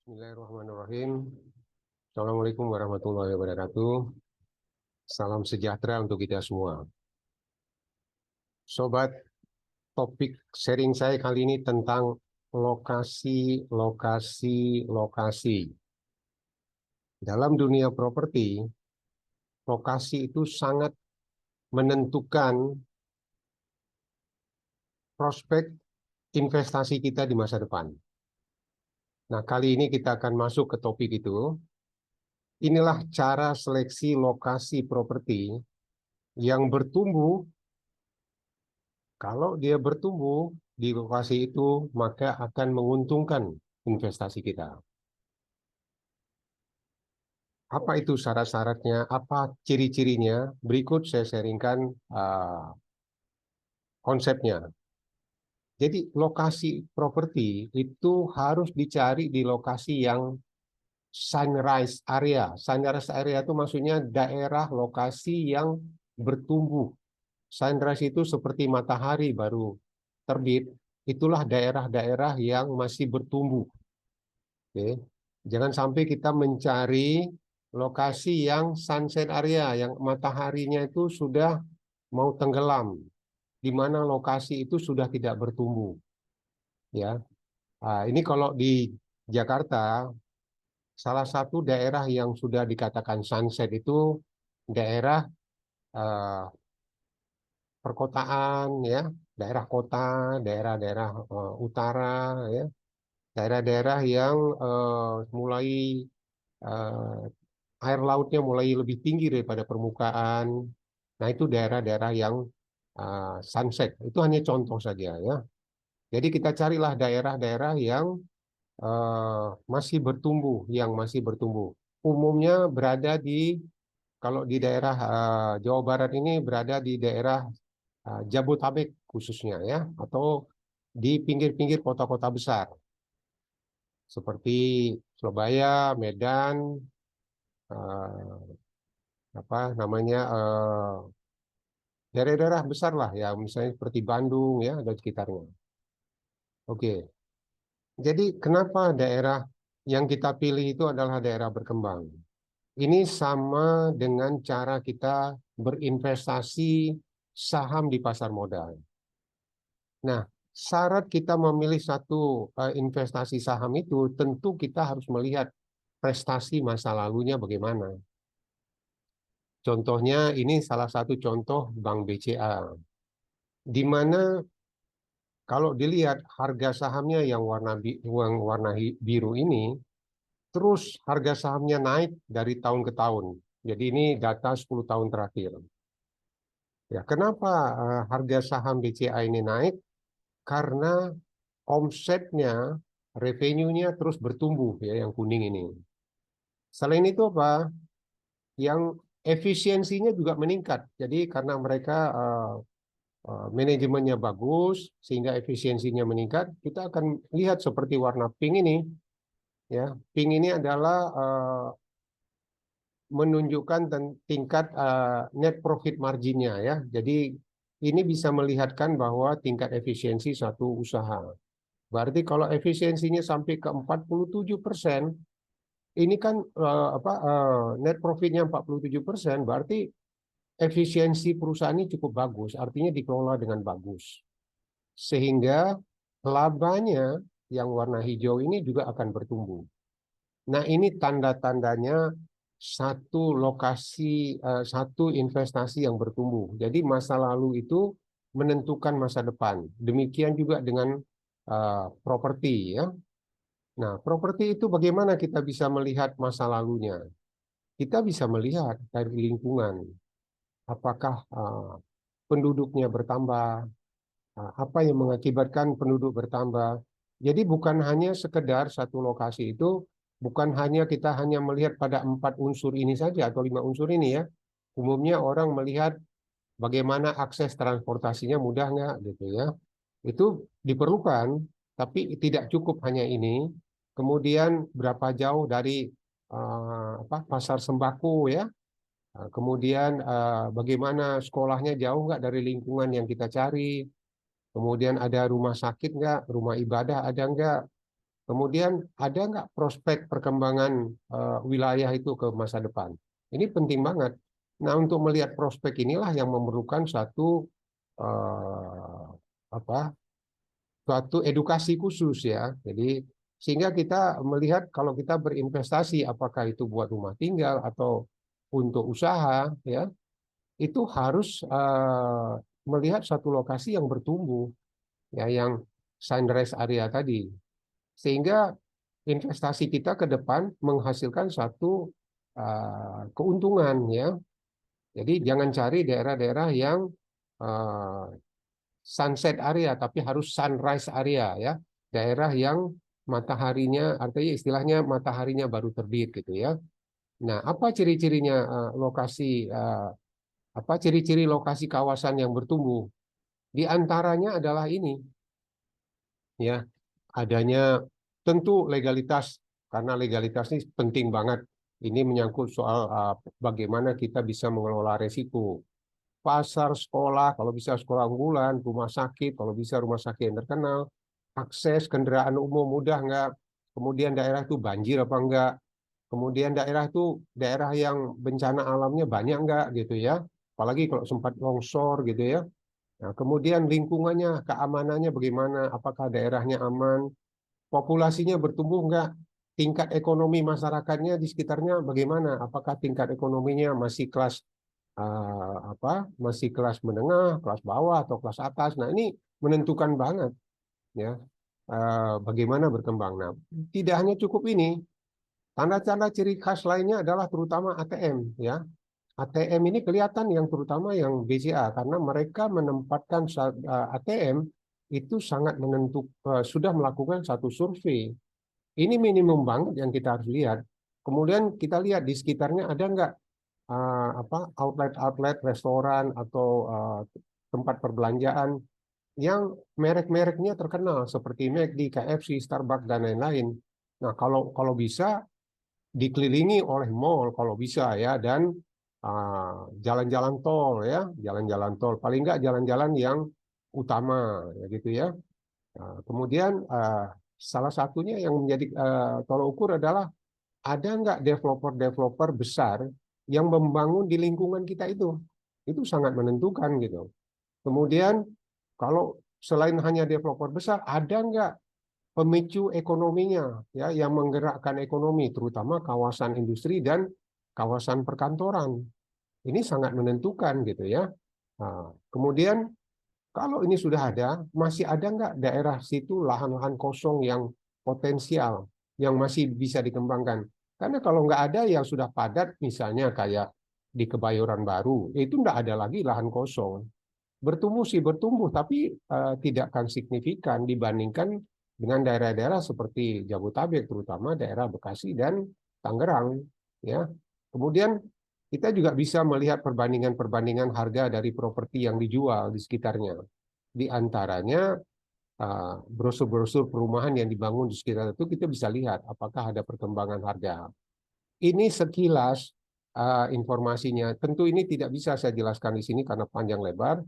Bismillahirrahmanirrahim. Assalamualaikum warahmatullahi wabarakatuh. Salam sejahtera untuk kita semua. Sobat, topik sharing saya kali ini tentang lokasi, lokasi, lokasi. Dalam dunia properti, lokasi itu sangat menentukan prospek investasi kita di masa depan. Nah, kali ini kita akan masuk ke topik itu. Inilah cara seleksi lokasi properti yang bertumbuh. Kalau dia bertumbuh di lokasi itu, maka akan menguntungkan investasi kita. Apa itu syarat-syaratnya? Apa ciri-cirinya? Berikut saya sharingkan konsepnya. Jadi lokasi properti itu harus dicari di lokasi yang sunrise area. Sunrise area itu maksudnya daerah lokasi yang bertumbuh. Sunrise itu seperti matahari baru terbit. Itulah daerah-daerah yang masih bertumbuh. Oke. Jangan sampai kita mencari lokasi yang sunset area, yang mataharinya itu sudah mau tenggelam, di mana lokasi itu sudah tidak bertumbuh. Ya, ini kalau di Jakarta, salah satu daerah yang sudah dikatakan sunset itu daerah eh, perkotaan, ya, daerah kota, daerah-daerah utara, ya, daerah-daerah yang mulai eh, air lautnya mulai lebih tinggi daripada permukaan. Nah, itu daerah-daerah yang sunset. Itu hanya contoh saja ya. Jadi kita carilah daerah-daerah yang masih bertumbuh, yang masih bertumbuh. Umumnya berada di kalau di daerah Jawa Barat ini berada di daerah Jabotabek khususnya ya, atau di pinggir-pinggir kota-kota besar seperti Surabaya, Medan, eh, apa namanya daerah-daerah besar lah ya, misalnya seperti Bandung ya dan sekitarnya. Oke, jadi kenapa daerah yang kita pilih itu adalah daerah berkembang? Ini sama dengan cara kita berinvestasi saham di pasar modal. Nah, syarat kita memilih satu investasi saham itu tentu kita harus melihat prestasi masa lalunya bagaimana. Contohnya ini salah satu contoh Bank BCA, di mana kalau dilihat harga sahamnya yang biru ini, terus harga sahamnya naik dari tahun ke tahun. Jadi ini data 10 tahun terakhir. Ya, kenapa harga saham BCA ini naik? Karena omsetnya, revenue-nya terus bertumbuh ya, yang kuning ini. Selain itu apa? Yang efisiensinya juga meningkat. Jadi karena mereka manajemennya bagus sehingga efisiensinya meningkat, kita akan lihat seperti warna pink ini ya. Pink ini adalah menunjukkan tingkat net profit marginnya ya. Jadi ini bisa melihatkan bahwa tingkat efisiensi suatu usaha. Berarti kalau efisiensinya sampai ke 47%, ini kan net profitnya 47%, berarti efisiensi perusahaan ini cukup bagus, artinya dikelola dengan bagus. Sehingga labanya yang warna hijau ini juga akan bertumbuh. Nah, ini tanda-tandanya satu lokasi, satu investasi yang bertumbuh. Jadi masa lalu itu menentukan masa depan. Demikian juga dengan properti ya. Nah, properti itu bagaimana kita bisa melihat masa lalunya? Kita bisa melihat dari lingkungan. Apakah penduduknya bertambah? Apa yang mengakibatkan penduduk bertambah? Jadi bukan hanya sekedar satu lokasi itu, bukan hanya kita hanya melihat pada 4 unsur ini saja atau 5 unsur ini ya. Umumnya orang melihat bagaimana akses transportasinya mudah nggak gitu ya. Itu diperlukan, tapi tidak cukup hanya ini. Kemudian berapa jauh dari pasar sembako ya. Kemudian bagaimana sekolahnya jauh nggak dari lingkungan yang kita cari. Kemudian ada rumah sakit nggak, rumah ibadah ada nggak. Kemudian ada nggak prospek perkembangan wilayah itu ke masa depan? Ini penting banget. Nah, untuk melihat prospek inilah yang memerlukan satu eh, apa? Suatu edukasi khusus ya. Jadi sehingga kita melihat kalau kita berinvestasi apakah itu buat rumah tinggal atau untuk usaha ya, itu harus melihat satu lokasi yang bertumbuh ya, yang sunrise area tadi. Sehingga investasi kita ke depan menghasilkan satu keuntungan ya. Jadi jangan cari daerah-daerah yang uh, sunset area, tapi harus sunrise area ya. Daerah yang mataharinya, artinya istilahnya mataharinya baru terbit gitu ya. Nah, apa ciri-cirinya lokasi apa ciri-ciri lokasi kawasan yang bertumbuh? Di antaranya adalah ini ya, adanya tentu legalitas, karena legalitas ini penting banget. Ini menyangkut soal bagaimana kita bisa mengelola resiko. Pasar, sekolah, kalau bisa sekolah unggulan, rumah sakit, kalau bisa rumah sakit yang terkenal, akses kendaraan umum mudah nggak, kemudian daerah itu banjir apa enggak, kemudian daerah itu daerah yang bencana alamnya banyak enggak gitu ya, apalagi kalau sempat longsor gitu ya. Nah, kemudian lingkungannya, keamanannya bagaimana, apakah daerahnya aman, populasinya bertumbuh enggak, tingkat ekonomi masyarakatnya di sekitarnya bagaimana, apakah tingkat ekonominya masih kelas masih kelas menengah, kelas bawah atau kelas atas. Nah, ini menentukan banget ya bagaimana berkembang. Nah, tidak hanya cukup ini, tanda-tanda ciri khas lainnya adalah terutama ATM ya. ATM ini kelihatan yang terutama yang BCA karena mereka menempatkan ATM itu sangat menentukan, sudah melakukan satu survei. Ini minimum banget yang kita harus lihat. Kemudian kita lihat di sekitarnya ada nggak outlet-outlet restoran atau tempat perbelanjaan yang merek-mereknya terkenal seperti McD, KFC, Starbucks dan lain-lain. Nah, kalau kalau bisa dikelilingi oleh mall kalau bisa ya, dan jalan-jalan tol ya, jalan-jalan tol paling nggak jalan-jalan yang utama ya gitu ya. Nah, kemudian salah satunya yang menjadi tolok ukur adalah ada nggak developer-developer besar yang membangun di lingkungan kita itu. Itu sangat menentukan gitu. Kemudian kalau selain hanya developer besar, ada nggak pemicu ekonominya ya yang menggerakkan ekonomi, terutama kawasan industri dan kawasan perkantoran. Ini sangat menentukan gitu ya. Nah, kemudian kalau ini sudah ada, masih ada nggak daerah situ lahan-lahan kosong yang potensial, yang masih bisa dikembangkan? Karena kalau nggak ada yang sudah padat, misalnya kayak di Kebayoran Baru, itu nggak ada lagi lahan kosong. Bertumbuh sih bertumbuh, tapi tidak akan signifikan dibandingkan dengan daerah-daerah seperti Jabotabek, terutama daerah Bekasi dan Tangerang. Ya, kemudian kita juga bisa melihat perbandingan-perbandingan harga dari properti yang dijual di sekitarnya. Di antaranya brosur-brosur perumahan yang dibangun di sekitar itu kita bisa lihat apakah ada perkembangan harga. Ini sekilas informasinya. Tentu ini tidak bisa saya jelaskan di sini karena panjang lebar.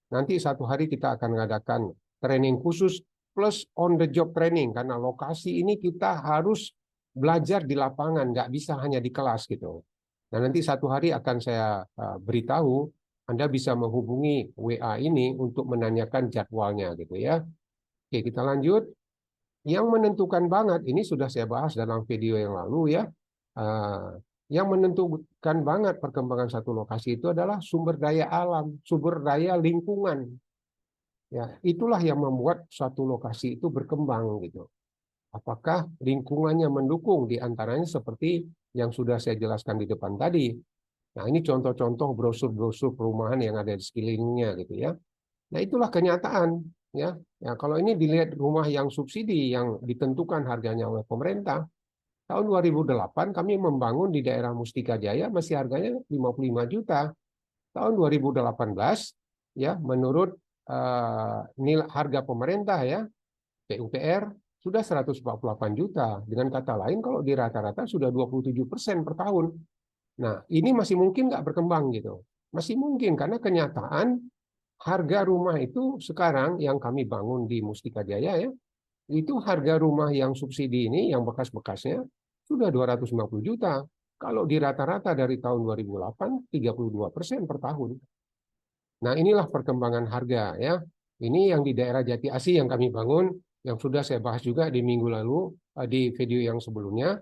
Nanti satu hari kita akan mengadakan training khusus plus on the job training karena lokasi ini kita harus belajar di lapangan, nggak bisa hanya di kelas gitu. Nah, nanti satu hari akan saya beritahu, Anda bisa menghubungi WA ini untuk menanyakan jadwalnya gitu ya. Oke, kita lanjut. Yang menentukan banget, ini sudah saya bahas dalam video yang lalu ya, yang menentukan banget perkembangan satu lokasi itu adalah sumber daya alam, sumber daya lingkungan. Ya, itulah yang membuat suatu lokasi itu berkembang gitu. Apakah lingkungannya mendukung, di antaranya seperti yang sudah saya jelaskan di depan tadi. Nah, ini contoh-contoh brosur-brosur perumahan yang ada di sekelilingnya gitu ya. Nah, itulah kenyataan ya. Ya, kalau ini dilihat rumah yang subsidi yang ditentukan harganya oleh pemerintah, tahun 2008 kami membangun di daerah Mustika Jaya masih harganya 55 juta. Tahun 2018 ya menurut nilai harga pemerintah ya PUPR sudah 148 juta. Dengan kata lain kalau di rata-rata sudah 27% per tahun. Nah, ini masih mungkin nggak berkembang gitu. Masih mungkin karena kenyataan harga rumah itu sekarang yang kami bangun di Mustika Jaya ya itu harga rumah yang subsidi ini, yang bekas-bekasnya, sudah 250 juta. Kalau di rata-rata dari tahun 2008, 32% per tahun. Nah, inilah perkembangan harga ya. Ini yang di daerah Jati Asih yang kami bangun, yang sudah saya bahas juga di minggu lalu, di video yang sebelumnya.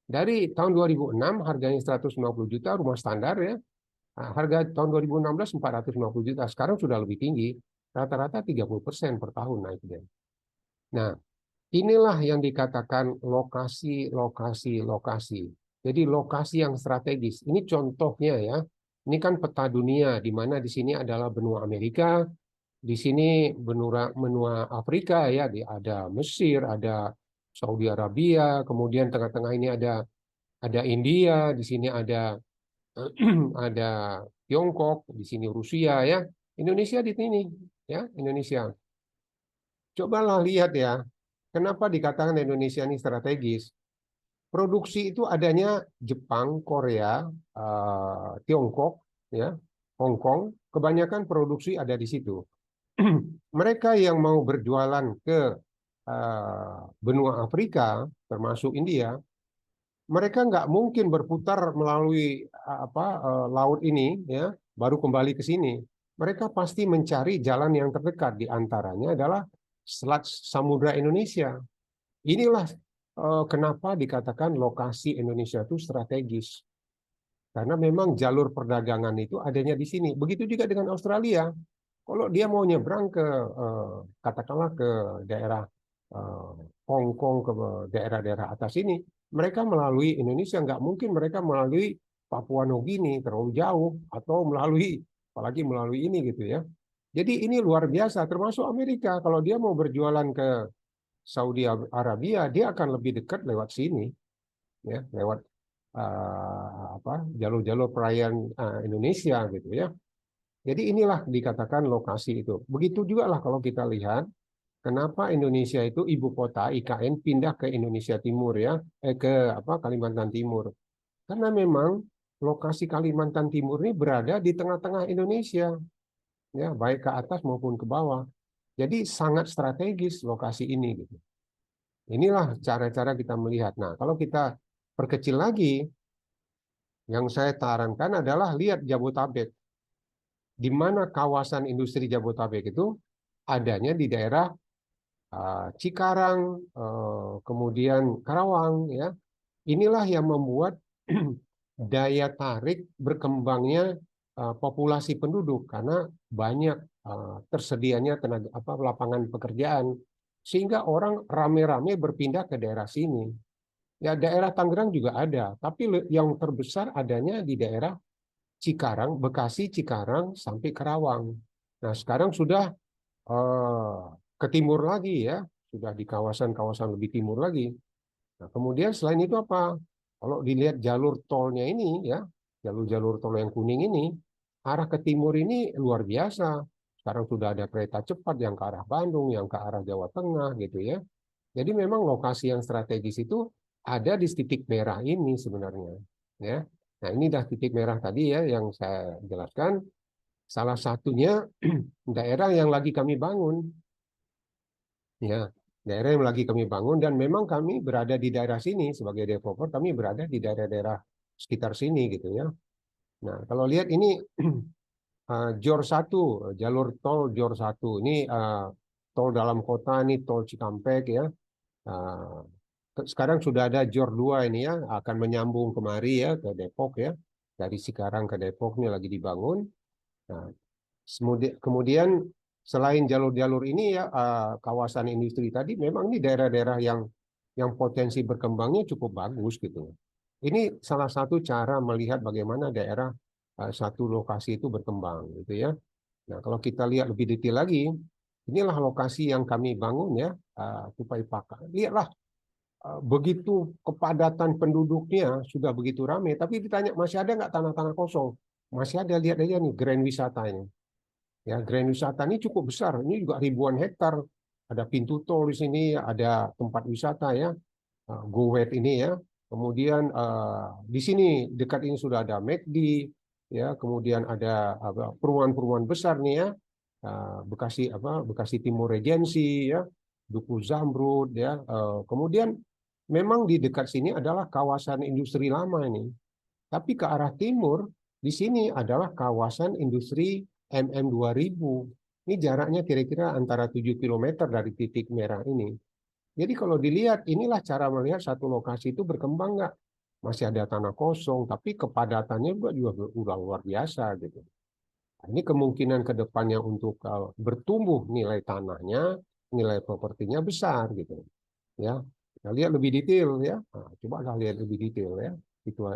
Dari tahun 2006 harganya 150 juta rumah standar ya. Nah, harga tahun 2016 450 juta. Sekarang sudah lebih tinggi. Rata-rata 30% per tahun naiknya. Nah, inilah yang dikatakan lokasi, lokasi, lokasi. Jadi lokasi yang strategis. Ini contohnya ya. Ini kan peta dunia di mana di sini adalah benua Amerika, di sini benua benua Afrika ya, ada Mesir, ada Saudi Arabia, kemudian tengah-tengah ini ada India, di sini ada ada Tiongkok, di sini Rusia ya. Indonesia di sini ya, Indonesia. Cobalah lihat ya, kenapa dikatakan Indonesia ini strategis? Produksi itu adanya Jepang, Korea, Tiongkok, ya, Hong Kong. Kebanyakan produksi ada di situ. Mereka yang mau berjualan ke benua Afrika, termasuk India, mereka nggak mungkin berputar melalui laut ini, ya, baru kembali ke sini. Mereka pasti mencari jalan yang terdekat. Di antaranya adalah Selat Samudra Indonesia. Inilah kenapa dikatakan lokasi Indonesia itu strategis. Karena memang jalur perdagangan itu adanya di sini. Begitu juga dengan Australia. Kalau dia mau nyebrang ke katakanlah ke daerah eh, Hong Kong, ke daerah-daerah atas ini, mereka melalui Indonesia, nggak mungkin mereka melalui Papua Nugini terlalu jauh, atau melalui apalagi melalui ini gitu ya. Jadi ini luar biasa, termasuk Amerika. Kalau dia mau berjualan ke Saudi Arabia, dia akan lebih dekat lewat sini, ya, lewat jalur-jalur perairan Indonesia gitu ya. Jadi inilah dikatakan lokasi itu. Begitu juga lah kalau kita lihat kenapa Indonesia itu ibu kota IKN pindah ke Indonesia Timur ya, ke Kalimantan Timur. Karena memang lokasi Kalimantan Timur ini berada di tengah-tengah Indonesia, ya, baik ke atas maupun ke bawah. Jadi sangat strategis lokasi ini gitu. Inilah cara-cara kita melihat. Nah, kalau kita perkecil lagi, yang saya tarankan adalah lihat Jabotabek. Di mana kawasan industri Jabotabek itu adanya di daerah Cikarang, kemudian Karawang, ya. Inilah yang membuat daya tarik berkembangnya populasi penduduk karena banyak tersedianya tenaga lapangan pekerjaan sehingga orang rame-rame berpindah ke daerah sini. Ya, daerah Tangerang juga ada, tapi yang terbesar adanya di daerah Cikarang, Bekasi, Cikarang sampai Karawang. Nah, sekarang sudah ke timur lagi ya, sudah di kawasan-kawasan lebih timur lagi. Nah, kemudian selain itu apa? Kalau dilihat jalur tolnya ini ya, jalur-jalur tol yang kuning ini, arah ke timur ini luar biasa. Sekarang sudah ada kereta cepat yang ke arah Bandung, yang ke arah Jawa Tengah gitu ya. Jadi memang lokasi yang strategis itu ada di titik merah ini sebenarnya. Ya. Nah, ini dah titik merah tadi ya yang saya jelaskan. Salah satunya daerah yang lagi kami bangun. Ya, daerah yang lagi kami bangun dan memang kami berada di daerah sini sebagai developer, kami berada di daerah-daerah sekitar sini gitu ya. Nah, kalau lihat ini Jor 1, jalur tol Jor 1 ini tol dalam kota, ini tol Cikampek ya. Uh, Sekarang sudah ada Jor 2 ini ya, akan menyambung kemari ya ke Depok ya. Dari Cikarang ke Depok ini lagi dibangun. Nah, kemudian selain jalur-jalur ini ya kawasan industri tadi memang ini daerah-daerah yang potensi berkembangnya cukup bagus gitu. Ini salah satu cara melihat bagaimana daerah satu lokasi itu berkembang gitu ya. Nah, kalau kita lihat lebih detail lagi, inilah lokasi yang kami bangun ya, Tupai Paka. Lihatlah begitu kepadatan penduduknya sudah begitu ramai, tapi ditanya masih ada nggak tanah-tanah kosong? Masih ada, lihat aja nih grand wisata ini. Ya, grand wisata ini cukup besar. Ini juga ribuan hektar. Ada pintu tol di sini, ada tempat wisata ya, Go Wet ini ya. Kemudian di sini dekat ini sudah ada McD, ya. Kemudian ada perumahan-perumahan besar nih ya, Bekasi Timur Regency ya, Duku Zamrud, ya. Kemudian memang di dekat sini adalah kawasan industri lama ini. Tapi ke arah timur, di sini adalah kawasan industri MM2000. Ini jaraknya kira-kira antara 7 kilometer dari titik merah ini. Jadi kalau dilihat, inilah cara melihat satu lokasi itu berkembang nggak. Masih ada tanah kosong, tapi kepadatannya juga udah luar biasa gitu. Nah, ini kemungkinan ke depannya untuk bertumbuh nilai tanahnya, nilai propertinya besar gitu. Ya, kita lihat lebih detail ya. Nah, coba lihat lebih detail ya. Itu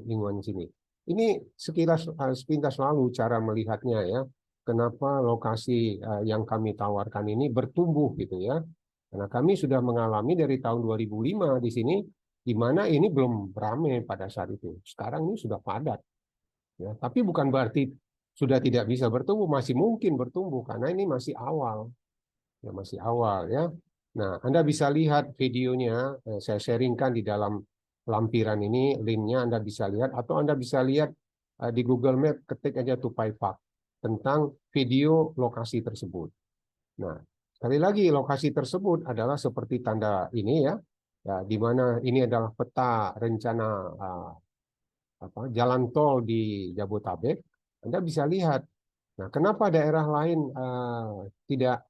lingkungan sini. Ini sepintas lalu cara melihatnya ya. Kenapa lokasi yang kami tawarkan ini bertumbuh gitu ya. Karena kami sudah mengalami dari tahun 2005 di sini, di mana ini belum ramai pada saat itu. Sekarang ini sudah padat. Ya, tapi bukan berarti sudah tidak bisa bertumbuh, masih mungkin bertumbuh karena ini masih awal. Ya, masih awal ya. Nah, Anda bisa lihat videonya, saya sharingkan di dalam lampiran ini, linknya Anda bisa lihat, atau Anda bisa lihat di Google Map, ketik aja Tupai Park tentang video lokasi tersebut. Nah, sekali lagi lokasi tersebut adalah seperti tanda ini ya, ya di mana ini adalah peta rencana jalan tol di Jabotabek. Anda bisa lihat. Nah, kenapa daerah lain tidak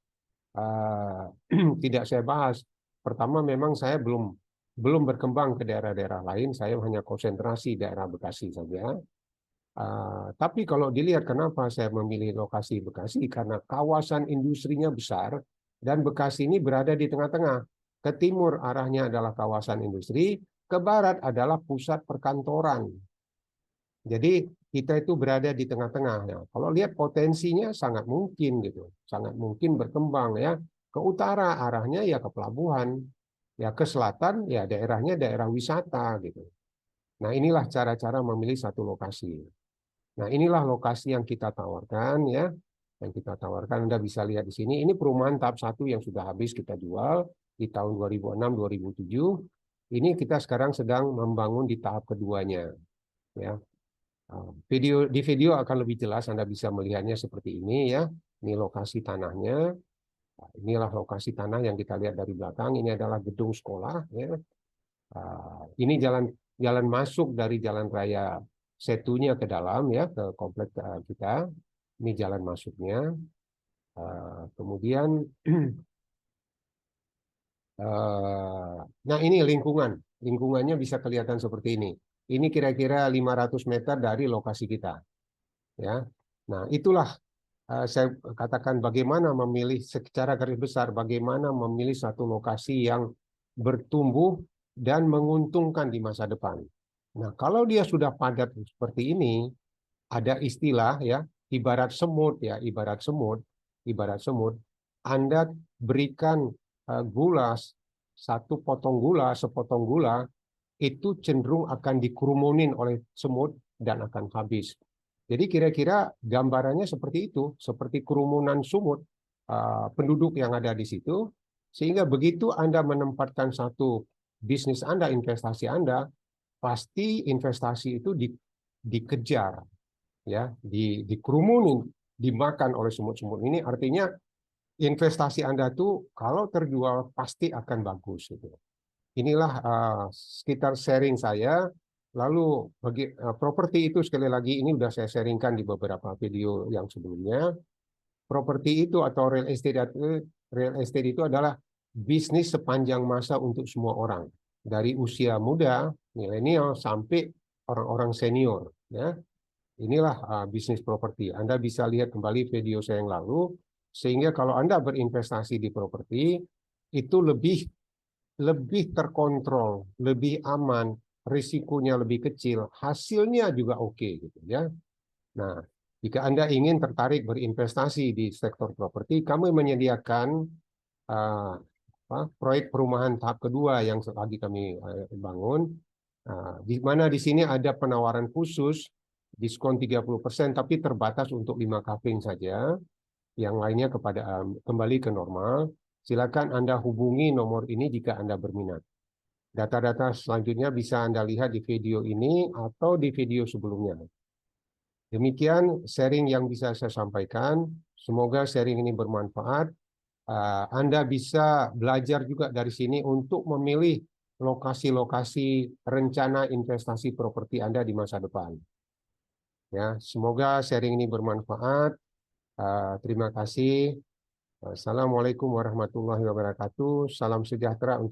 uh, tidak saya bahas. Pertama, memang saya belum berkembang ke daerah-daerah lain. Saya hanya konsentrasi daerah Bekasi saja. Tapi kalau dilihat kenapa saya memilih lokasi Bekasi, karena kawasan industrinya besar dan Bekasi ini berada di tengah-tengah. Ke timur arahnya adalah kawasan industri, ke barat adalah pusat perkantoran. Jadi kita itu berada di tengah-tengah. Ya. Kalau lihat potensinya sangat mungkin gitu, sangat mungkin berkembang ya. Ke utara arahnya ya ke pelabuhan, ya ke selatan ya daerahnya daerah wisata gitu. Nah inilah cara-cara memilih satu lokasi. Nah inilah lokasi yang kita tawarkan ya, yang kita tawarkan. Anda bisa lihat di sini. Ini perumahan tahap 1 yang sudah habis kita jual di tahun 2006-2007. Ini kita sekarang sedang membangun di tahap keduanya ya. Di video akan lebih jelas, Anda bisa melihatnya seperti ini ya. Ini lokasi tanahnya. Inilah lokasi tanah yang kita lihat dari belakang. Ini adalah gedung sekolah ya. Ini jalan jalan masuk dari jalan raya Setunya ke dalam ya, ke komplek kita. Ini jalan masuknya. Kemudian nah ini lingkungan. Lingkungannya bisa kelihatan seperti ini. Ini kira-kira 500 meter dari lokasi kita ya. Nah, itulah saya katakan bagaimana memilih secara garis besar, bagaimana memilih satu lokasi yang bertumbuh dan menguntungkan di masa depan. Nah, kalau dia sudah padat seperti ini, ada istilah ya, ibarat semut ya, ibarat semut, Anda berikan gula, satu potong gula, sepotong gula, itu cenderung akan dikerumunin oleh semut dan akan habis. Jadi kira-kira gambarannya seperti itu, seperti kerumunan sumut penduduk yang ada di situ, sehingga begitu Anda menempatkan satu bisnis Anda, investasi Anda, pasti investasi itu dikejar, ya, dikerumunin, dimakan oleh semut-semut ini. Artinya investasi Anda tuh kalau terjual pasti akan bagus. Gitu. Inilah sekitar sharing saya. Lalu bagi properti itu sekali lagi ini sudah saya sharingkan di beberapa video yang sebelumnya. Properti itu atau real estate itu adalah bisnis sepanjang masa untuk semua orang. Dari usia muda, milenial sampai orang-orang senior, ya. Inilah bisnis properti. Anda bisa lihat kembali video saya yang lalu sehingga kalau Anda berinvestasi di properti itu lebih terkontrol, lebih aman, risikonya lebih kecil, hasilnya juga oke gitu ya. Nah, jika Anda ingin tertarik berinvestasi di sektor properti, kami menyediakan uh, proyek perumahan tahap kedua yang lagi kami bangun. Di mana di sini ada penawaran khusus diskon 30% tapi terbatas untuk 5 kafling saja. Yang lainnya kembali ke normal. Silakan Anda hubungi nomor ini jika Anda berminat. Data-data selanjutnya bisa Anda lihat di video ini atau di video sebelumnya. Demikian sharing yang bisa saya sampaikan. Semoga sharing ini bermanfaat. Anda bisa belajar juga dari sini untuk memilih lokasi-lokasi rencana investasi properti Anda di masa depan. Ya, semoga sharing ini bermanfaat. Terima kasih. Assalamualaikum warahmatullahi wabarakatuh. Salam sejahtera untuk